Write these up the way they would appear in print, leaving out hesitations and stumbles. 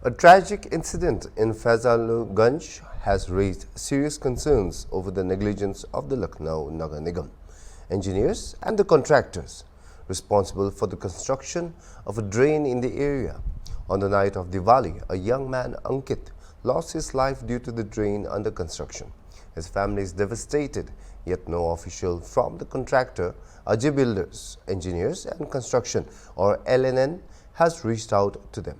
A tragic incident in Faisalganj has raised serious concerns over the negligence of the Lucknow Nagar Nigam engineers and the contractors responsible for the construction of a drain in the area. On the night of Diwali, a young man, Ankit, lost his life due to the drain under construction. His family is devastated, yet no official from the contractor, Ajay Builders, Engineers and Construction or LNN has reached out to them.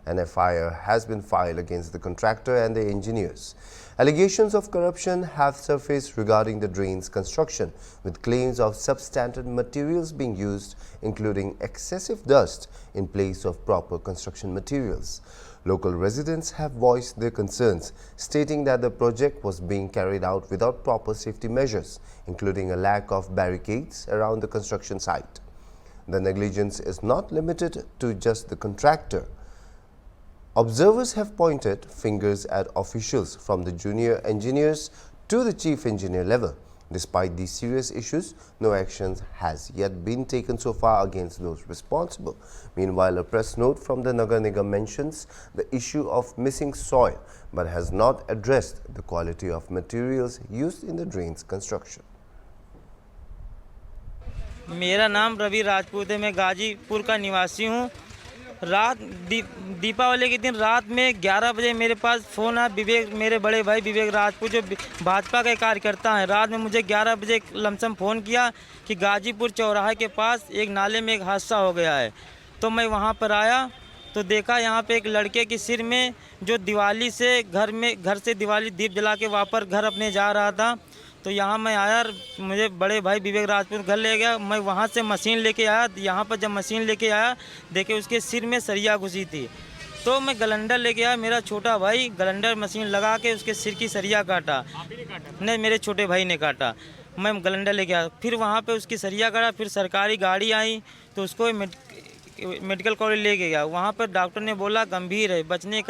An FIR has been filed against the contractor and the engineers. Allegations of corruption have surfaced regarding the drain's construction, with claims of substandard materials being used, including excessive dust in place of proper construction materials. Local residents have voiced their concerns, stating that the project was being carried out without proper safety measures, including a lack of barricades around the construction site. The negligence is not limited to just the contractor. Observers have pointed fingers at officials from the junior engineers to the chief engineer level. Despite these serious issues, no action has yet been taken so far against those responsible. Meanwhile, a press note from the Nagar Nigam mentions the issue of missing soil but has not addressed the quality of materials used in the drain's construction. मेरा नाम रवि राजपूत है। मैं गाजीपुर का निवासी हूँ। रात दीपावली के दिन रात में 11 बजे मेरे पास फ़ोन आया। विवेक, मेरे बड़े भाई विवेक राजपूत जो भाजपा के कार्यकर्ता हैं, रात में मुझे 11 बजे लमसम फ़ोन किया कि गाजीपुर चौराहे के पास एक नाले में एक हादसा हो गया है। तो मैं वहाँ पर आया तो देखा यहाँ पे एक लड़के के सिर में जो दिवाली से घर से दिवाली दीप जला के वापस घर अपने जा रहा था। तो यहाँ मैं आया, मुझे बड़े भाई विवेक राजपूत घर ले गया। मैं वहाँ से मशीन लेके आया। यहाँ पर जब मशीन लेके आया, देखे उसके सिर में सरिया घुसी थी। तो मैं गलंडर लेके आया। मेरा छोटा भाई गलंडर मशीन लगा के उसके सिर की सरिया काटा। आप ही ने काटा? नहीं, मेरे छोटे भाई ने काटा। मैं गलंडर लेके आया, फिर वहाँ पर उसकी सरिया काटा। फिर सरकारी गाड़ी आई तो उसको मेडिकल कॉलेज ले गया। वहाँ पर डॉक्टर ने बोला गंभीर है, बचने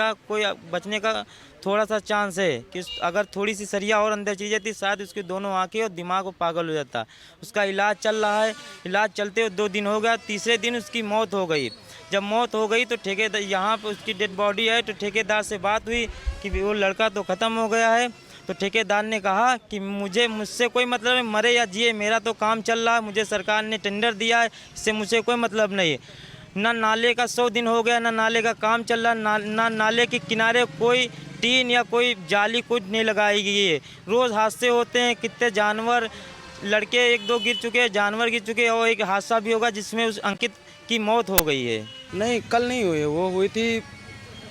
का थोड़ा सा चांस है कि अगर थोड़ी सी सरिया और अंदर चली जाती शायद उसकी दोनों आंखें और दिमाग को पागल हो जाता। उसका इलाज चल रहा है। इलाज चलते हुए 2 दिन हो गया। तीसरे दिन उसकी मौत हो गई। जब मौत हो गई तो ठेकेदार, यहाँ पर उसकी डेड बॉडी है, तो ठेकेदार से बात हुई कि वो लड़का तो ख़त्म हो गया है। तो ठेकेदार ने कहा कि मुझसे कोई मतलब है, मरे या जिए, मेरा तो काम चल रहा है। मुझे सरकार ने टेंडर दिया है, इससे मुझे कोई मतलब नहीं है। ना नाले का 100 दिन हो गया, ना नाले का काम चल रहा, ना नाले के किनारे कोई टीन या कोई जाली कुछ नहीं लगाई गई है। रोज़ हादसे होते हैं, कितने जानवर, लड़के 1-2 गिर चुके हैं, जानवर गिर चुके हैं, और एक हादसा भी होगा जिसमें उस अंकित की मौत हो गई है। नहीं, कल नहीं हुई, वो हुई थी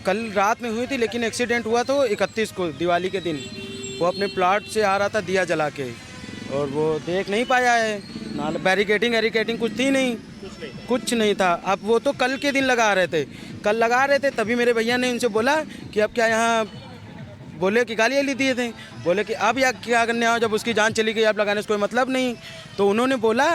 कल रात में हुई थी, लेकिन एक्सीडेंट हुआ तो 31 को दिवाली के दिन। वो अपने प्लाट से आ रहा था दिया जला के, और वो देख नहीं पाया है। नाल बैरिकेटिंग कुछ थी नहीं, कुछ नहीं था। अब वो तो कल के दिन लगा रहे थे, तभी मेरे भैया ने उनसे बोला कि अब क्या यहाँ, बोले कि गालियाँ ली दिए थे, बोले कि अब या क्या करने आओ, जब उसकी जान चली गई अब लगाने से कोई मतलब नहीं। तो उन्होंने बोला,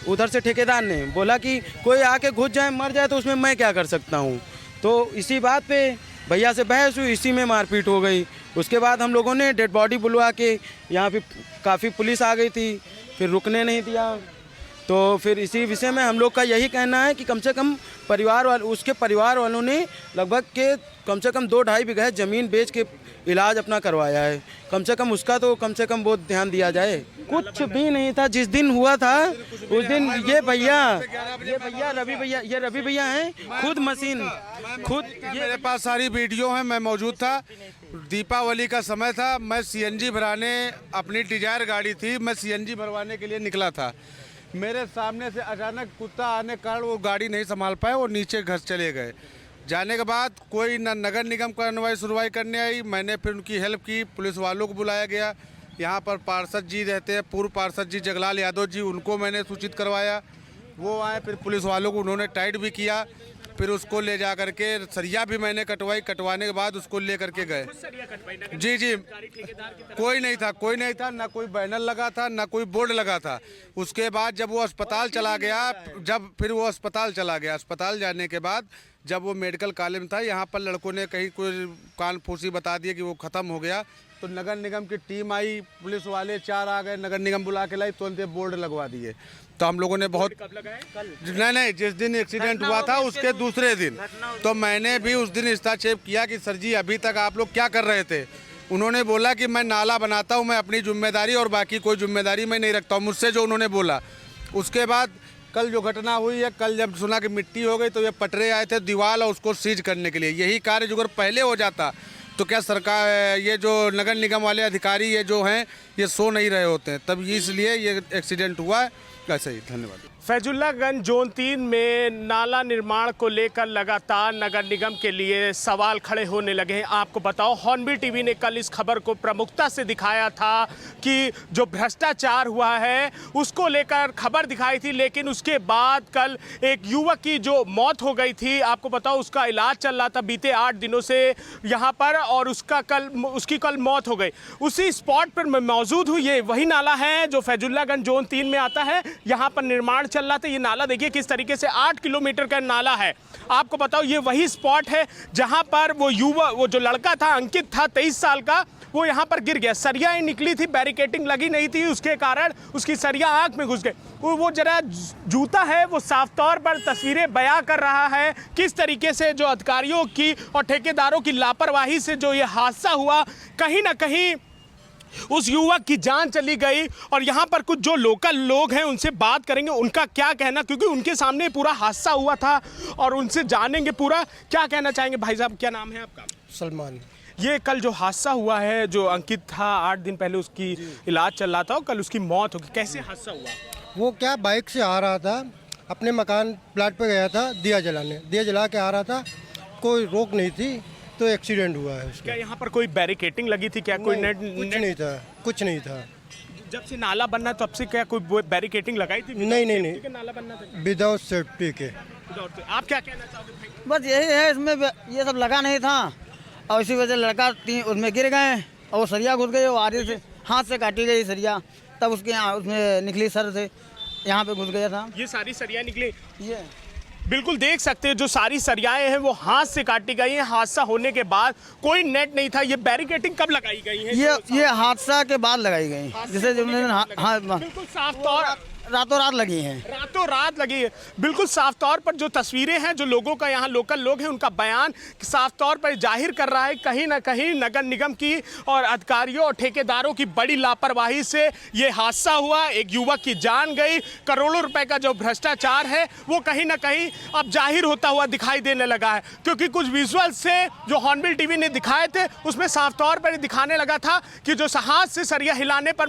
उधर से ठेकेदार ने बोला कि कोई आके घुस जाए मर जाए तो उसमें मैं क्या कर सकता हूँ। तो इसी बात पे भैया से बहस हुई, इसी में मारपीट हो गई। उसके बाद हम लोगों ने डेड बॉडी बुलवा के, यहाँ पे काफ़ी पुलिस आ गई थी, फिर रुकने नहीं दिया। तो फिर इसी विषय में हम लोग का यही कहना है कि कम से कम उसके परिवार वालों ने लगभग के कम से कम 2-2.5 बीघा ज़मीन बेच के इलाज अपना करवाया है। कम से कम उसका तो कम से कम बहुत ध्यान दिया जाए। कुछ भी नहीं था जिस दिन हुआ था उस दिन। ये रवि भैया हैं, खुद मशीन खुद। मेरे पास सारी वीडियो है, मैं मौजूद था। दीपावली का समय था, मैं सीएनजी भराने, अपनी डिजायर गाड़ी थी, मैं सीएनजी भरवाने के लिए निकला था। मेरे सामने से अचानक कुत्ता आने के कारण वो गाड़ी नहीं संभाल पाए, वो नीचे घस चले गए। जाने के बाद कोई ना नगर निगम का सुनवाई करने आई। मैंने फिर उनकी हेल्प की, पुलिस वालों को बुलाया गया। यहाँ पर पार्षद जी रहते हैं, पूर्व पार्षद जी जगलाल यादव जी, उनको मैंने सूचित करवाया। वो आए, फिर पुलिस वालों को उन्होंने टाइट भी किया। फिर उसको ले जा करके सरिया भी मैंने कटवाने के बाद उसको ले करके गए। जी, कोई नहीं था, ना कोई बैनर लगा था, ना कोई बोर्ड लगा था। उसके बाद जब वो अस्पताल चला गया, अस्पताल जाने के बाद जब वो मेडिकल कॉलेज में था, यहाँ पर लड़कों ने कहीं कोई कान फूसी बता दिया कि वो ख़त्म हो गया। तो नगर निगम की टीम आई, पुलिस वाले 4 आ गए, नगर निगम बुला के लाई, तुरंत बोर्ड लगवा दिए। तो हम लोगों ने बहुत नहीं, जिस दिन एक्सीडेंट हुआ था उसके दूसरे दिन तो मैंने भी उस दिन हस्तक्षेप किया कि सर जी अभी तक आप लोग क्या कर रहे थे। उन्होंने बोला कि मैं नाला बनाता हूं, मैं अपनी जिम्मेदारी और बाकी कोई जिम्मेदारी मैं नहीं रखता हूं, मुझसे जो उन्होंने बोला। उसके बाद कल जो घटना हुई है, कल जब सुना कि मिट्टी हो गई तो ये पटरे आए थे दीवार और उसको सीज करने के लिए। यही कार्य जो अगर पहले हो जाता तो क्या सरकार, ये जो नगर निगम वाले अधिकारी ये जो हैं ये सो नहीं रहे होते हैं, तब इसलिए ये एक्सीडेंट हुआ है। ऐसे ही, धन्यवाद। फैजुल्लागंज जोन 3 में नाला निर्माण को लेकर लगातार नगर निगम के लिए सवाल खड़े होने लगे हैं। आपको बताओ, हॉर्नबिल टीवी ने कल इस खबर को प्रमुखता से दिखाया था कि जो भ्रष्टाचार हुआ है उसको लेकर खबर दिखाई थी, लेकिन उसके बाद कल एक युवक की जो मौत हो गई थी, आपको बताओ उसका इलाज चल रहा था बीते 8 दिनों से यहाँ पर, और उसकी कल मौत हो गई। उसी स्पॉट पर मैं मौजूद हूँ। ये वही नाला है जो फैजुल्लागंज जोन 3 में आता है। यहाँ पर निर्माण चल रहा था। ये नाला देखिए किस तरीके से 8 किलोमीटर का नाला है। आपको बताओ ये वही स्पॉट है जहां पर वो जो लड़का था, अंकित था 23 साल का, वो यहां पर गिर गया। सरियाएं निकली थी, बैरिकेटिंग लगी नहीं थी, उसके कारण उसकी सरिया आंख में घुस गई। वो जरा जूता है वो साफ तौर पर तस्वीरें बयां कर रहा है किस तरीके से जो अधिकारियों की और ठेकेदारों की लापरवाही से जो ये हादसा हुआ, कहीं ना कहीं उस युवक की जान चली गई। और यहाँ पर कुछ जो लोकल लोग हैं उनसे बात करेंगे, उनका क्या कहना, क्योंकि उनके सामने पूरा हादसा हुआ था और उनसे जानेंगे पूरा क्या कहना चाहेंगे। भाई साहब क्या नाम है आपका? सलमान। ये कल जो हादसा हुआ है, जो अंकित था 8 दिन पहले उसकी इलाज चल रहा था और कल उसकी मौत हो गई, कैसे हादसा हुआ? वो क्या बाइक से आ रहा था, अपने मकान प्लाट पे गया था दिया जलाने, दिया जला के आ रहा था, कोई रोक नहीं थी तो एक्सीडेंट हुआ है उसका। क्या यहाँ पर कोई बैरिकेटिंग लगी थी? क्या कोई नेट? कुछ नहीं था। जब से नाला बनना तब से क्या कोई बैरिकेटिंग लगाई थी? नहीं, नाला बनना था विदाउट सेफ्टी के। आप क्या कहना चाहोगे भाई? बस यही है, इसमें ये सब लगा नहीं था और इसी वजह से लड़का उसमें गिर गए और वो सरिया घुस गई, वो आगे से हाथ से काटी गई सरिया, तब उसके यहाँ उसमें निकली सर से, यहाँ पे घुस गया था। ये सारी सरिया निकली, ये बिल्कुल देख सकते हैं जो सारी सरियाएं हैं वो हाथ से काटी गई हैं। हादसा होने के बाद कोई नेट नहीं था। ये बैरिकेटिंग कब लगाई गई है? ये हादसा के बाद लगाई गई, जिसे बिल्कुल साफ तौर रातों रात लगी हैं। रातों रात लगी है। बिल्कुल साफ तौर पर जो तस्वीरें हैं, जो लोगों का यहाँ लोकल लोग हैं उनका बयान साफ तौर पर जाहिर कर रहा है कहीं ना कहीं नगर निगम की और अधिकारियों और ठेकेदारों की बड़ी लापरवाही से ये हादसा हुआ। एक युवक की जान गई। करोड़ों रुपए का जो भ्रष्टाचार है वो कहीं ना कहीं अब जाहिर होता हुआ दिखाई देने लगा है, क्योंकि कुछ विजुअल से जो हॉर्नबिल टीवी ने दिखाए थे उसमें साफ तौर पर दिखाने लगा था कि जो हाथ से सरिया हिलाने पर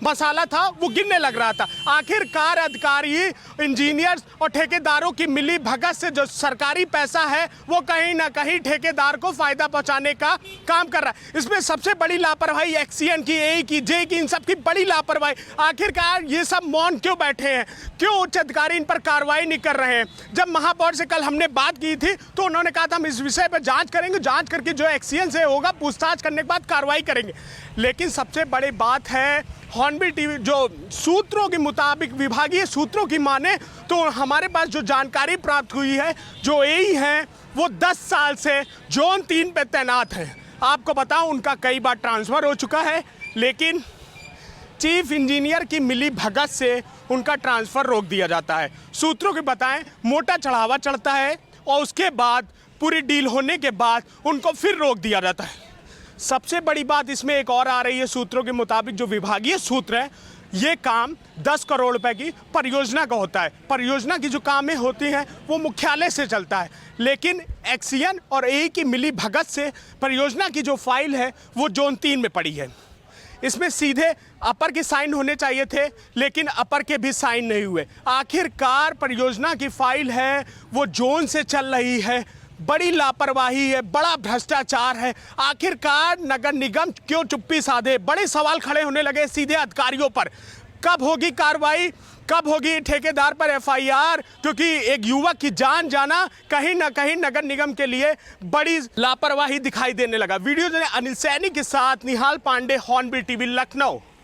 मसाला था वो गिरने लग रहा था। आखिरकार अधिकारी, इंजीनियर्स और ठेकेदारों की मिली भगत से जो सरकारी पैसा है वो कहीं ना कहीं ठेकेदार को फायदा पहुंचाने का काम कर रहा है। इसमें सबसे बड़ी लापरवाही एक्सीएन की, ए की, जे की, इन सब की बड़ी लापरवाही। आखिरकार ये सब मौन क्यों बैठे हैं? क्यों उच्च अधिकारी इन पर कार्रवाई नहीं कर रहे हैं? जब महापौर से कल हमने बात की थी तो उन्होंने कहा था हम इस विषय पर जांच करेंगे, जांच करके जो एक्सीएन से होगा पूछताछ करने के बाद कार्रवाई करेंगे। लेकिन सबसे बड़ी बात है हॉर्नबिल टीवी जो सूत्रों के मुताबिक, विभागीय सूत्रों की माने तो हमारे पास जो जानकारी प्राप्त हुई है, जो एई हैं वो 10 साल से जोन 3 पे तैनात हैं। आपको बताऊं उनका कई बार ट्रांसफ़र हो चुका है, लेकिन चीफ इंजीनियर की मिली भगत से उनका ट्रांसफ़र रोक दिया जाता है। सूत्रों के बताएं मोटा चढ़ावा चढ़ता है और उसके बाद पूरी डील होने के बाद उनको फिर रोक दिया जाता है। सबसे बड़ी बात इसमें एक और आ रही है, सूत्रों के मुताबिक जो विभागीय सूत्र है, ये काम 10 करोड़ रुपए की परियोजना का होता है। परियोजना की जो कामें होती हैं वो मुख्यालय से चलता है, लेकिन एक्सीएन और ए की मिली भगत से परियोजना की जो फाइल है वो जोन 3 में पड़ी है। इसमें सीधे अपर के साइन होने चाहिए थे, लेकिन अपर के भी साइन नहीं हुए। आखिरकार परियोजना की फाइल है वो जोन से चल रही है। बड़ी लापरवाही है, बड़ा भ्रष्टाचार है। आखिरकार नगर निगम क्यों चुप्पी साधे? बड़े सवाल खड़े होने लगे सीधे अधिकारियों पर। कब होगी कार्रवाई? कब होगी ठेकेदार पर एफआईआर? क्योंकि एक युवक की जान जाना कहीं ना कहीं नगर निगम के लिए बड़ी लापरवाही दिखाई देने लगा। वीडियो अनिल सैनी के साथ निहाल पांडे, हॉर्नबिल टीवी, लखनऊ।